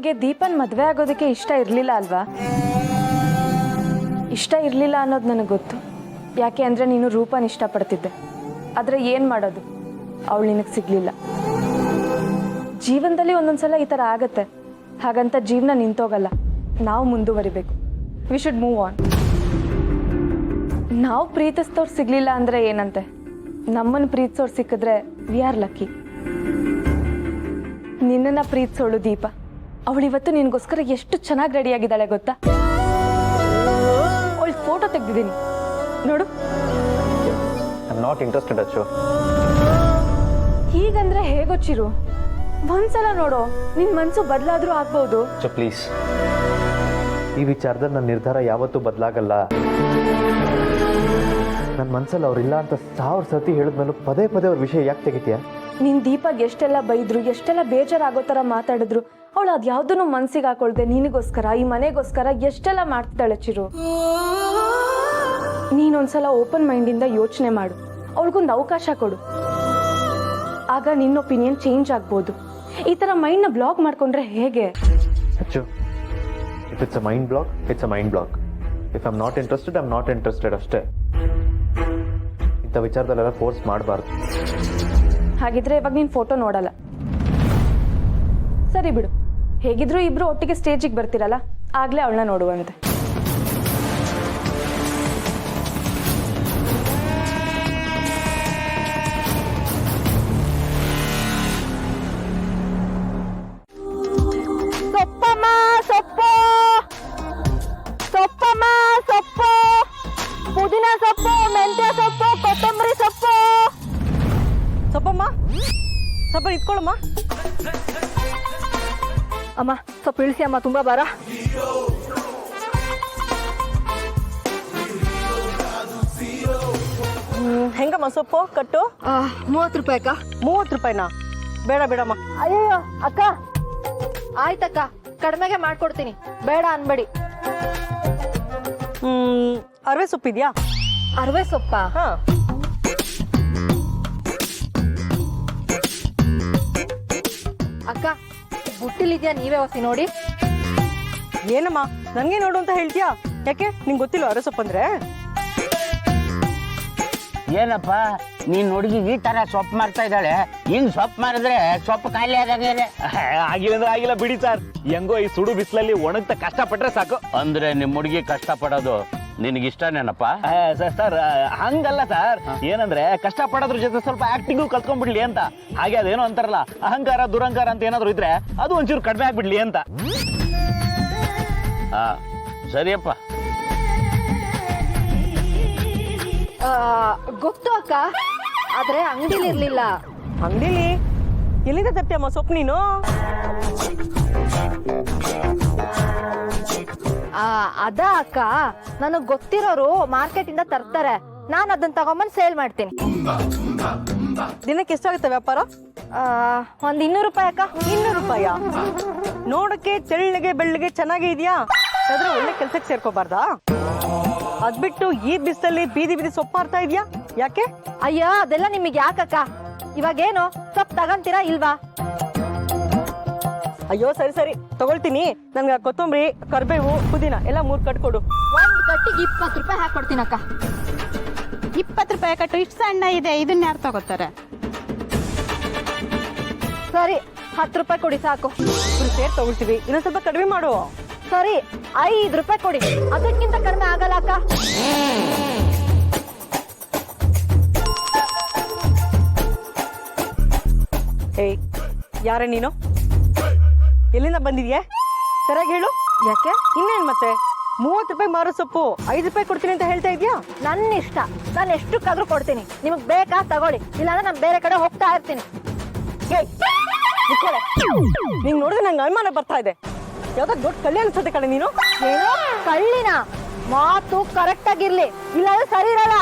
ನಿನಗೆ ದೀಪನ್ ಮದುವೆ ಆಗೋದಕ್ಕೆ ಇಷ್ಟ ಇರಲಿಲ್ಲ ಅಲ್ವಾ? ಇಷ್ಟ ಇರಲಿಲ್ಲ ಅನ್ನೋದು ನನಗೆ ಗೊತ್ತು. ಯಾಕೆ ಅಂದರೆ ನೀನು ರೂಪನ ಇಷ್ಟಪಡ್ತಿದ್ದೆ. ಆದರೆ ಏನು ಮಾಡೋದು, ಅವಳು ನಿನಗೆ ಸಿಗಲಿಲ್ಲ. ಜೀವನದಲ್ಲಿ ಒಂದೊಂದ್ಸಲ ಈ ಥರ ಆಗತ್ತೆ. ಹಾಗಂತ ಜೀವನ ನಿಂತೋಗಲ್ಲ, ನಾವು ಮುಂದುವರಿಬೇಕು. We should move on. ನಾವು ಪ್ರೀತಿಸ್ತವ್ರು ಸಿಗಲಿಲ್ಲ ಅಂದರೆ ಏನಂತೆ, ನಮ್ಮನ್ನು ಪ್ರೀತಿಸೋರು ಸಿಕ್ಕಿದ್ರೆ ವಿ ಆರ್ ಲಕ್ಕಿ. ನಿನ್ನನ್ನು ಪ್ರೀತಿಸೋಳು ದೀಪ. ಅವಳಿವತ್ತು ನಿನಗೋಸ್ಕರ ಎಷ್ಟು ಚೆನ್ನಾಗಿ ರೆಡಿಯಾಗಿದ್ದಾಳೆ ಗೊತ್ತಾ? ಅವಳು ಫೋಟೋ ತೆಗೆದಿದ್ದೀನಿ ನೋಡು. ಐ ಆಮ್ ನಾಟ್ ಇಂಟ್ರೆಸ್ಟೆಡ್ ಅಚ್ಚು. ಹೀಗಂದ್ರೆ ಹೇಗೋ ಚಿರು, ಒಂದ್ಸಲ ನೋಡೋ, ನಿನ್ ಮನ್ಸು ಬದಲಾದ್ರೂ ಆಗ್ಬಹುದು. ಅಚ್ಚು ಪ್ಲೀಸ್, ಈ ವಿಚಾರದಲ್ಲಿ ನನ್ನ ನಿರ್ಧಾರ ಯಾವತ್ತೂ ಬದಲಾಗಲ್ಲ. ನನ್ನ ಮನ್ಸಲ್ಲಿ ಅವ್ರಿಲ್ಲ ಅಂತ 1000 ಸತಿ ಹೇಳಿದ್ಮೇಲೂ ಪದೇ ಪದೇ ಅವ್ರ ವಿಷಯ ಯಾಕೆ ತೆಗಿತೀಯ? ನಿನ್ ದೀಪಾಗ್ ಎಷ್ಟೆಲ್ಲ ಬೈದ್ರು, ಎಷ್ಟೆಲ್ಲ ಬೇಜಾರಾಗೋ ಥರ ಮಾತಾಡಿದ್ರು, ಅವಳು ಅದ್ಯಾವ್ದನ್ನು ಮನ್ಸಿಗೆ ಹಾಕೊಳ್ದೆ ನಿನಗೋಸ್ಕರ, ಈ ಮನೆಗೋಸ್ಕರ ಎಷ್ಟೆಲ್ಲ ಮಾಡ್ತಿದ್ದಾಳೆ ಚಿರು. ನೀನೊಂದ್ಸಲ ಓಪನ್ ಮೈಂಡಿಂದ ಯೋಚನೆ ಮಾಡು, ಅವಳಿಗೊಂದು ಅವಕಾಶ ಕೊಡು. ಆಗ ನಿನ್ನ ಒಪಿನಿಯನ್ ಚೇಂಜ್ ಆಗ್ಬೋದು. ಈ ಥರ ಮೈಂಡ್ನ ಬ್ಲಾಕ್ ಮಾಡ್ಕೊಂಡ್ರೆ ಹೇಗೆ? ಅಚ್ಚು, if it's a mind block, it's a mind block. If I am not interested, I am not interested ಅಷ್ಟೇ. ಇಂಥ ವಿಚಾರದಲ್ಲೆಲ್ಲ ಫೋರ್ಸ್ ಮಾಡಬಾರ್ದು. ಹಾಗಿದ್ರೆ ಇವಾಗ ನೀನು ಫೋಟೋ ನೋಡಲ್ಲ, ಸರಿ ಬಿಡು. ಹೇಗಿದ್ರು ಇಬ್ರು ಒಟ್ಟಿಗೆ ಸ್ಟೇಜಿಗೆ ಬರ್ತಿರಲ್ಲ, ಆಗ್ಲೇ ಅವಳನ್ನ ನೋಡುವಂತೆ. ಸೊಪ್ಪಮ್ಮ ಸೊಪ್ಪು, ಸೊಪ್ಪಮ್ಮ ಸೊಪ್ಪು, ಪುದೀನ ಸೊಪ್ಪು, ಮೆಂತ್ಯ ಸೊಪ್ಪು, ಕೊತ್ತಂಬರಿ ಸೊಪ್ಪು. ಸೊಪ್ಪಮ್ಮ, ಸ್ವಲ್ಪ ಇಟ್ಕೊಳ್ಳಮ್ಮ. ಅಮ್ಮ ಸ್ವಲ್ಪ ಇಳಿಸಿ ಅಮ್ಮ, ತುಂಬಾ ಬಾರ. ಹೆಂಗಮ್ಮ ಸೊಪ್ಪು ಕಟ್ಟು? 30 ರೂಪಾಯಿ ಅಕ್ಕ. 30 ರೂಪಾಯಿನಾ? ಬೇಡ ಬೇಡಮ್ಮ. ಅಯ್ಯೋ ಅಕ್ಕ, ಆಯ್ತಕ್ಕ, ಕಡಿಮೆಗೆ ಮಾಡ್ಕೊಡ್ತೀನಿ, ಬೇಡ ಅನ್ಬೇಡಿ. ಅರವೆ ಸೊಪ್ಪಿದ್ಯಾ? ಅರವೆ ಸೊಪ್ಪ? ಹಾ. ಅಕ್ಕ, ಬುಟ್ಟಿಲಿದ್ಯಾ, ನೀವೇ ಹೊಸಿ ನೋಡಿ. ಏನಮ್ಮ ನನ್ಗೆ ನೋಡು ಅಂತ ಹೇಳ್ತೀಯಾ? ಯಾಕೆ ನಿಂಗೆ ಗೊತ್ತಿಲ್ಲ ಅರವೆ ಸೊಪ್ಪು ಅಂದ್ರೆ? ಏನಪ್ಪ ನೀನ್ ಹುಡುಗಿ ಈ ತರ ಸೊಪ್ಪು ಮಾರ್ತಾ ಇದ್ದಾಳೆ, ಹಿಂಗ್ ಸೊಪ್ಪು ಮಾರಿದ್ರೆ ಸೊಪ್ಪು ಖಾಲಿ ಆದಂಗೆ. ಆಗಿಲ್ಲ ಅಂದ್ರೆ ಆಗಿಲ್ಲ ಬಿಡಿ ಸರ್, ಹೆಂಗೋ ಈ ಸುಡು ಬಿಸಿಲಲ್ಲಿ ಒಣಗ್ತಾ ಕಷ್ಟ ಪಟ್ರೆ ಸಾಕು. ಅಂದ್ರೆ ನಿಮ್ ಹುಡುಗಿ ಕಷ್ಟ ಪಡೋದು ನಿನಗಿಷ್ಟನೇನಪ್ಪ? ಸರ್ ಹಂಗಲ್ಲ ಸರ್, ಏನಂದ್ರೆ ಕಷ್ಟ ಪಡೋದ್ರ ಜೊತೆ ಸ್ವಲ್ಪ ಆಕ್ಟಿಂಗು ಕಲ್ತ್ಕೊಂಡ್ಬಿಡ್ಲಿ ಅಂತ. ಹಾಗೆ ಅದೇನೋ ಅಂತಾರಲ್ಲ, ಅಹಂಕಾರ ದುರಂಕಾರ ಅಂತ ಏನಾದ್ರು ಇದ್ರೆ ಅದು ಒಂಚೂರು ಕಡಿಮೆ ಆಗ್ಬಿಡ್ಲಿ ಅಂತ. ಸರಿಯಪ್ಪ. ಗೊತ್ತು ಅಕ್ಕ, ಆದ್ರೆ ಅಂಗಡಿಲಿ ಇರ್ಲಿಲ್ಲ. ಅಂಗಡಿಲಿ ಎಲ್ಲಿಂದ ತರ್ತೀಯಮ್ಮ ಸೊಪ್ಪು ನೀನು? ಅದ ಅಕ್ಕ, ನನಗ್ ಗೊತ್ತಿರೋರು ಮಾರ್ಕೆಟ್ ಇಂದ ತರ್ತಾರೆ, ನಾನು ಅದನ್ನ ತಗೊಂಬಂದ್ ಸೇಲ್ ಮಾಡ್ತೀನಿ. ದಿನಕ್ಕೆ ಎಷ್ಟಾಗುತ್ತೆ ವ್ಯಾಪಾರ? ಒಂದ್ 200 ರೂಪಾಯಿ ಅಕ್ಕ. 200 ರೂಪಾಯ? ನೋಡಕ್ಕೆ ತೆಳ್ಳಗೆ ಬೆಳ್ಳಗೆ ಚೆನ್ನಾಗಿ ಇದೆಯಾ? ಆದ್ರೆ ಒಳ್ಳೆ ಕೆಲ್ಸಕ್ಕೆ ಸೇರ್ಕೋಬಾರ್ದಾ? ಅದ್ಬಿಟ್ಟು ಈ ಬಿಸಿಲಲ್ಲಿ ಬೀದಿ ಬೀದಿ ಸೊಪ್ಪು ಮಾರ್ತಾ ಇದೆಯಾ? ಯಾಕೆ? ಅಯ್ಯೋ ಅದೆಲ್ಲ ನಿಮಗೆ ಯಾಕಕ್ಕ, ಇವಾಗೇನು ಸೊಪ್ಪು ತಗಂತೀರಾ ಇಲ್ವಾ? ಅಯ್ಯೋ ಸರಿ ಸರಿ ತಗೊಳ್ತೀನಿ. ನನ್ಗೆ ಕೊತ್ತಂಬರಿ, ಕರ್ಬೇವು, ಪುದೀನ ಎಲ್ಲ 3 ಕಟ್ ಕೊಡು. ಒಂದ್ ಕಟ್ಟಿಗೆ 20 ರೂಪಾಯಿ ಹಾಕೊಡ್ತೀನಿ ಅಕ್ಕ. 20 ರೂಪಾಯಿ ಕಟ್ಟು, ಇಷ್ಟು ಸಣ್ಣ ಇದೆ, ಇದನ್ನ ಯಾರು ತಗೋತಾರೆ? ಸರಿ 10 ರೂಪಾಯಿ ಕೊಡಿ ಸಾಕು. ಸೇರ್ ತಗೊಳ್ತೀವಿ, ಇನ್ನೊಂದ್ ಸ್ವಲ್ಪ ಕಡಿಮೆ ಮಾಡು. ಸರಿ 5 ರೂಪಾಯಿ ಕೊಡಿ, ಅದಕ್ಕಿಂತ ಕಡಿಮೆ ಆಗಲ್ಲ ಅಕ್ಕ. ಏಯ್ ಯಾರೇ ನೀನು? ಎಲ್ಲಿಂದ ಬಂದಿದ್ಯಾ? ಸರಿಯಾಗಿ ಹೇಳು. ಯಾಕೆ? ಇನ್ನೇನ್ ಮತ್ತೆ 30 ರೂಪಾಯಿ ಮಾರೋ ಸೊಪ್ಪು 5 ರೂಪಾಯಿ ಕೊಡ್ತೀನಿ ಅಂತ ಹೇಳ್ತಾ ಇದ್ಯಾ? ನನ್ನ ಇಷ್ಟ, ನಾನು ಎಷ್ಟಕ್ಕಾದ್ರೂ ಕೊಡ್ತೀನಿ. ನಿಮಗ್ ಬೇಕಾ ತಗೊಳ್ಳಿ, ಇಲ್ಲಾಂದ್ರೆ ನಾನು ಬೇರೆ ಕಡೆ ಹೋಗ್ತಾ ಇರ್ತೀನಿ. ನಿಂಗ್ ನೋಡಿದ್ರೆ ನಂಗೆ ಅನುಮಾನ ಬರ್ತಾ ಇದೆ. ಯಾವ್ದೋ ದೊಡ್ಡ ಕಳ್ಳಿ ಅನ್ಸುತ್ತೆ ಕಡೆ ನೀನು. ಏನೋ ಕಳ್ಳಿನ ಮಾತು ಕರೆಕ್ಟ್ ಆಗಿರ್ಲಿ, ಇಲ್ಲಾಂದ್ರೆ ಸರಿ ಇರಲ್ಲ.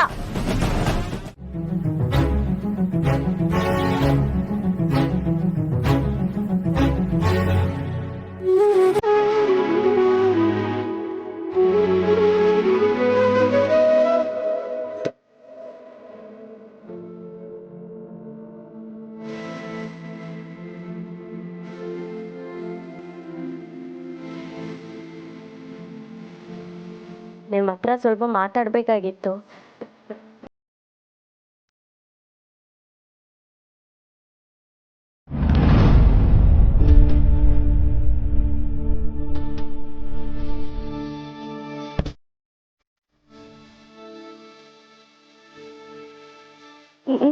ನಿಮ್ಮ ಹತ್ರ ಸ್ವಲ್ಪ ಮಾತಾಡಬೇಕಾಗಿತ್ತು.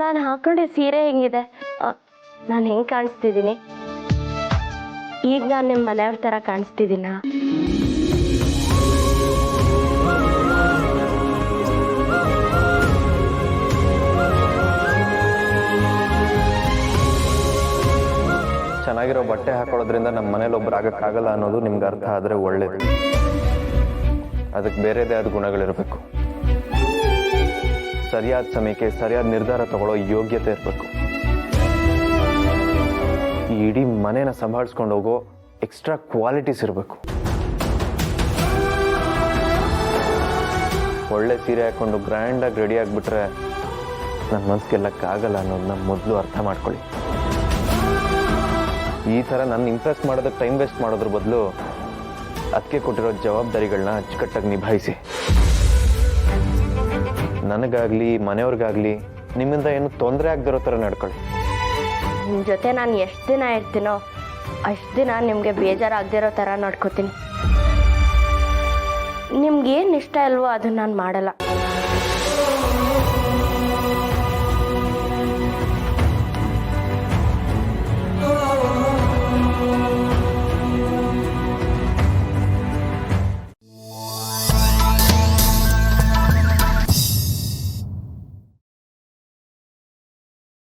ನಾನು ಹಾಕೊಂಡೆ ಸೀರೆ ಹೆಂಗಿದೆ? ನಾನು ಹೆಂಗೆ ಕಾಣಿಸ್ತಿದ್ದೀನಿ? ಈಗ ನಾನು ನಿಮ್ಮ ಮನೆಯವ್ರ ಥರ ಕಾಣಿಸ್ತಿದ್ದೀನ? ಚೆನ್ನಾಗಿರೋ ಬಟ್ಟೆ ಹಾಕೊಳ್ಳೋದ್ರಿಂದ ನಮ್ಮ ಮನೇಲಿ ಒಬ್ರು ಆಗಕ್ಕಾಗಲ್ಲ ಅನ್ನೋದು ನಿಮ್ಗೆ ಅರ್ಥ ಆದರೆ ಒಳ್ಳೇದು. ಅದಕ್ಕೆ ಬೇರೆದೇ ಆದ ಗುಣಗಳಿರಬೇಕು. ಸರಿಯಾದ ಸಮಯಕ್ಕೆ ಸರಿಯಾದ ನಿರ್ಧಾರ ತಗೊಳ್ಳೋ ಯೋಗ್ಯತೆ ಇರಬೇಕು. ಈ ಇಡೀ ಮನೇನ ಸಂಭಾಳಿಸ್ಕೊಂಡು ಹೋಗೋ ಎಕ್ಸ್ಟ್ರಾ ಕ್ವಾಲಿಟೀಸ್ ಇರಬೇಕು. ಒಳ್ಳೆ ಸೀರೆ ಹಾಕೊಂಡು ಗ್ರ್ಯಾಂಡಾಗಿ ರೆಡಿ ಆಗಿಬಿಟ್ರೆ ನನ್ನ ಮನ್ಸು ಗೆಲ್ಲಕ್ಕಾಗಲ್ಲ ಅನ್ನೋದನ್ನ ಮೊದಲು ಅರ್ಥ ಮಾಡ್ಕೊಳ್ಳಿ. ಈ ಥರ ನನ್ನ ಇಂಪ್ರೆಸ್ ಮಾಡೋದಕ್ಕೆ ಟೈಮ್ ವೇಸ್ಟ್ ಮಾಡೋದ್ರ ಬದಲು ಅದಕ್ಕೆ ಕೊಟ್ಟಿರೋ ಜವಾಬ್ದಾರಿಗಳನ್ನ ಅಚ್ಚುಕಟ್ಟಾಗಿ ನಿಭಾಯಿಸಿ. ನನಗಾಗಲಿ ಮನೆಯವ್ರಿಗಾಗಲಿ ನಿಮ್ಮಿಂದ ಏನು ತೊಂದರೆ ಆಗದಿರೋ ಥರ ನಡ್ಕೊಳ್ಳಿ. ನಿಮ್ಮ ಜೊತೆ ನಾನು ಎಷ್ಟು ದಿನ ಇರ್ತೀನೋ ಅಷ್ಟು ದಿನ ನಿಮಗೆ ಬೇಜಾರಾಗದಿರೋ ಥರ ನೋಡ್ಕೋತೀನಿ. ನಿಮ್ಗೇನು ಇಷ್ಟ ಇಲ್ವೋ ಅದನ್ನು ನಾನು ಮಾಡಲ್ಲ.